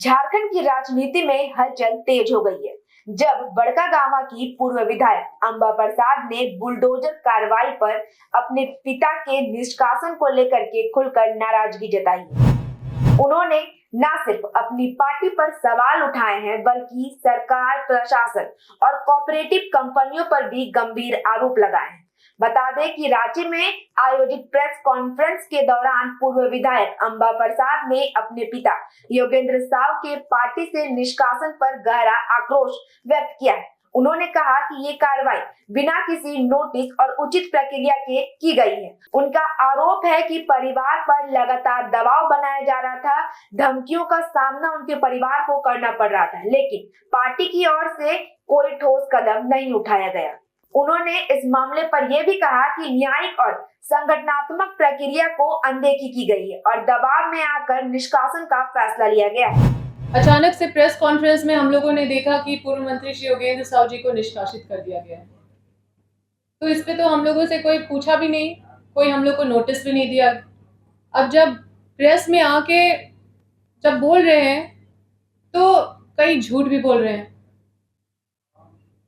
झारखंड की राजनीति में हलचल तेज हो गई है जब बड़कागांव की पूर्व विधायक अंबा प्रसाद ने बुलडोजर कार्रवाई पर अपने पिता के निष्कासन को लेकर के खुलकर नाराजगी जताई है। उन्होंने न सिर्फ अपनी पार्टी पर सवाल उठाए हैं बल्कि सरकार, प्रशासन और कोऑपरेटिव कंपनियों पर भी गंभीर आरोप लगाए हैं। बता दें कि रांची में आयोजित प्रेस कॉन्फ्रेंस के दौरान पूर्व विधायक अंबा प्रसाद ने अपने पिता योगेंद्र साव के पार्टी से निष्कासन पर गहरा आक्रोश व्यक्त किया है। उन्होंने कहा कि ये कार्रवाई बिना किसी नोटिस और उचित प्रक्रिया के की गई है। उनका आरोप है कि परिवार पर लगातार दबाव बनाया जा रहा था, धमकियों का सामना उनके परिवार को करना पड़ रहा था, लेकिन पार्टी की ओर से कोई ठोस कदम नहीं उठाया गया। उन्होंने इस मामले पर यह भी कहा कि न्यायिक और संगठनात्मक प्रक्रिया को अनदेखी की गई है और दबाव में आकर निष्कासन का फैसला लिया गया है। अचानक से प्रेस कॉन्फ्रेंस में हम लोगों ने देखा कि पूर्व मंत्री श्री योगेंद्र साव जी को निष्कासित कर दिया गया है। तो इस पे तो हम लोगों से कोई पूछा भी नहीं, कोई हम लोग को नोटिस भी नहीं दिया। अब जब प्रेस में आके जब बोल रहे हैं तो कई झूठ भी बोल रहे हैं।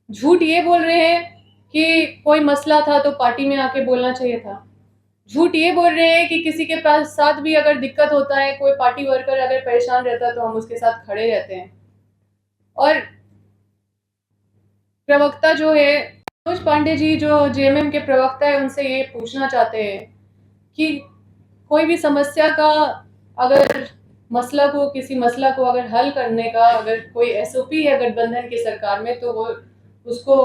झूठ ये बोल रहे हैं कि कोई मसला था तो पार्टी में आके बोलना चाहिए था। झूठ ये बोल रहे हैं कि किसी के पास साथ भी अगर दिक्कत होता है, कोई पार्टी वर्कर अगर परेशान रहता है तो हम उसके साथ खड़े रहते हैं। और प्रवक्ता जो है मनोज पांडे जी, जो जेएमएम के प्रवक्ता है, उनसे ये पूछना चाहते हैं कि कोई भी समस्या का अगर मसला को किसी मसला को अगर हल करने का अगर कोई एसओपी है गठबंधन की सरकार में तो वो उसको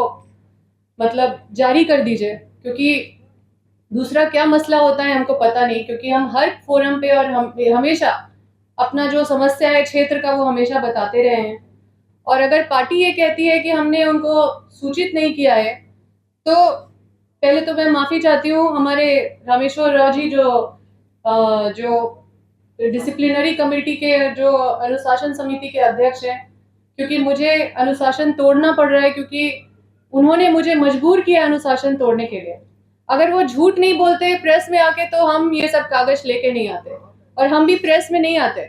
मतलब जारी कर दीजिए, क्योंकि दूसरा क्या मसला होता है हमको पता नहीं, क्योंकि हम हर फोरम पे और हम हमेशा अपना जो समस्या है क्षेत्र का वो हमेशा बताते रहे हैं। और अगर पार्टी ये कहती है कि हमने उनको सूचित नहीं किया है तो पहले तो मैं माफ़ी चाहती हूँ हमारे रामेश्वर राव जी जो डिसिप्लिनरी कमेटी के जो अनुशासन समिति के अध्यक्ष हैं, क्योंकि मुझे अनुशासन तोड़ना पड़ रहा है, क्योंकि उन्होंने मुझे मजबूर किया अनुशासन तोड़ने के लिए। अगर वो झूठ नहीं बोलते प्रेस में आके तो हम ये सब कागज लेके नहीं आते और हम भी प्रेस में नहीं आते।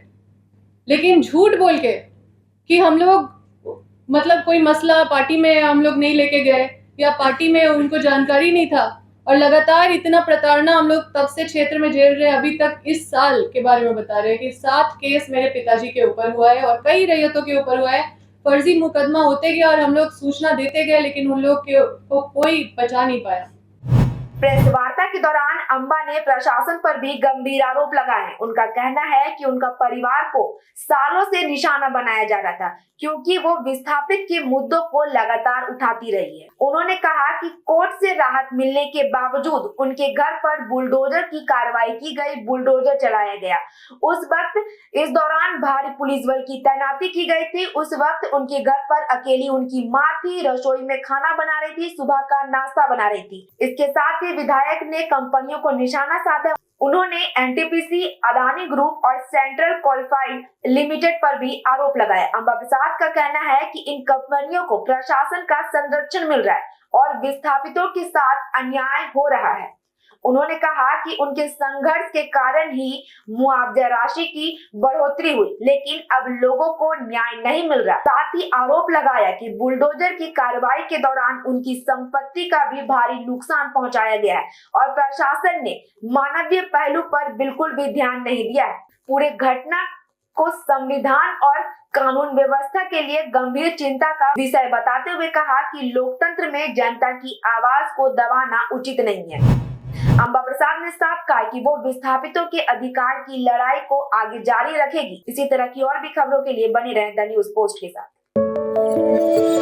लेकिन झूठ बोल के कि हम लोग मतलब कोई मसला पार्टी में हम लोग नहीं लेके गए या पार्टी में उनको जानकारी नहीं था, और लगातार इतना प्रताड़ना हम लोग तब से क्षेत्र में झेल रहे हैं। अभी तक इस साल के बारे में बता रहे हैं कि 7 केस मेरे पिताजी के ऊपर हुआ है और कई रैयतों के ऊपर हुआ है। फर्जी मुकदमा होते गया और हम लोग सूचना देते गए, लेकिन उन लोग को कोई बचा नहीं पाया। प्रेस वार्ता के दौरान अंबा ने प्रशासन पर भी गंभीर आरोप लगाए। उनका कहना है कि उनका परिवार को सालों से निशाना बनाया जा रहा था क्योंकि वो विस्थापित के मुद्दों को लगातार उठाती रही है। उन्होंने कहा कि कोर्ट से राहत मिलने के बावजूद उनके घर पर बुलडोजर की कार्रवाई की गई, बुलडोजर चलाया गया। उस वक्त इस दौरान भारी पुलिस बल की तैनाती की गई थी। उस वक्त उनके घर पर अकेली उनकी माँ थी, रसोई में खाना बना रही थी, सुबह का नाश्ता बना रही थी। इसके साथ ही विधायक ने कंपनियों को निशाना साधा। उन्होंने एनटीपीसी, अदानी ग्रुप और सेंट्रल क्वालिफाइड लिमिटेड पर भी आरोप लगाया। अंबा प्रसाद का कहना है कि इन कंपनियों को प्रशासन का संरक्षण मिल रहा है और विस्थापितों के साथ अन्याय हो रहा है। उन्होंने कहा कि उनके संघर्ष के कारण ही मुआवजा राशि की बढ़ोतरी हुई, लेकिन अब लोगों को न्याय नहीं मिल रहा। साथ ही आरोप लगाया कि बुलडोजर की कार्रवाई के दौरान उनकी संपत्ति का भी भारी नुकसान पहुंचाया गया है और प्रशासन ने मानवीय पहलू पर बिल्कुल भी ध्यान नहीं दिया है। पूरे घटना को संविधान और कानून व्यवस्था के लिए गंभीर चिंता का विषय बताते हुए कहा कि लोकतंत्र में जनता की आवाज को दबाना उचित नहीं है। अंबा प्रसाद ने साफ कहा कि वो विस्थापितों के अधिकार की लड़ाई को आगे जारी रखेगी। इसी तरह की और भी खबरों के लिए बने रहें द न्यूज़ पोस्ट के साथ।